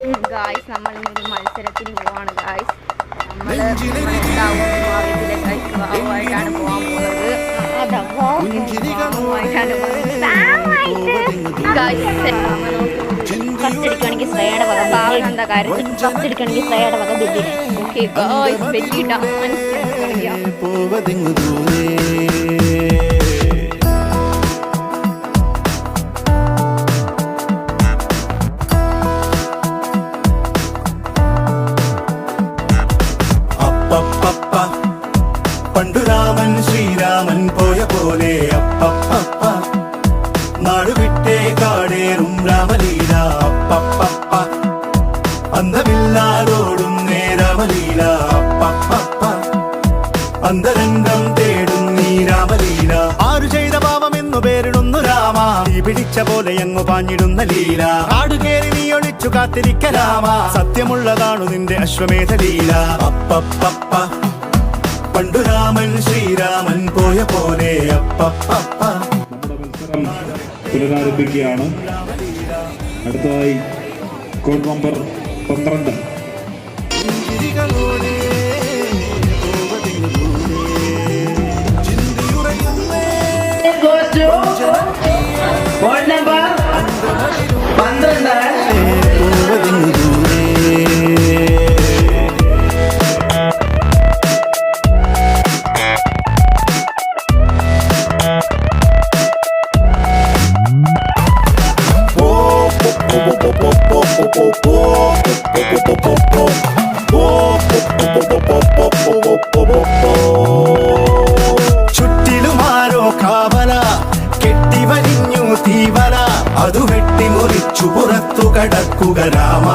Guys നമ്മൾ ഇന്നൊരു മത്സരത്തിന് പോവാണ് ഗായ്സ്. നമ്മളിതിലെ ഗായ്സ് വാവുമായിട്ടാണ് പോകാൻ പോകുന്നത്. ഫസ്റ്റ് എടുക്കുകയാണെങ്കിൽ ശ്രേയയുടെ വക ഭാഗം എന്താ കാര്യം, ഫസ്റ്റ് എടുക്കുകയാണെങ്കിൽ ശ്രേയയുടെ വക ബെല്ലിന്. ഓക്കെ ഗായ്സ്, ബെല്ലിട്ടാ പണ്ടു രാമൻ ശ്രീരാമൻ പോയ പോലെ അപ്പപ്പ നാടുവിട്ടേ കാടേറും രാമലീല അപ്പപ്പ അന്തമില്ലാതോടും രാമലീല അപ്പപ്പ അന്തരംഗം തേടും നീ രാമലീല. ആരു ചെയ്ത പാപമെന്നു പേരിടുന്നു രാമ, തീ പിടിച്ച പോലെ എങ്ങു പാഞ്ഞിടുന്ന ലീല. ആടുകേറി നീ ഒളിച്ചു കാത്തിരിക്ക രാമ, സത്യമുള്ളതാണു നിന്റെ അശ്വമേധ ലീല. അപ്പപ്പ പണ്ടു രാമൻ ശ്രീരാമൻ പോയ പോലെ അപ്പപ്പ. നമ്മുടെ മത്സരം പുനരാരംഭിക്കുകയാണ്. അടുത്തതായി കോഡ് നമ്പർ 12. Code number 12. ചുറ്റിലുമാരോ കാവല കെട്ടിവലിഞ്ഞു തീവല, അതു വെട്ടിമുറിച്ചു പുറത്തു കടക്കുക രാമ.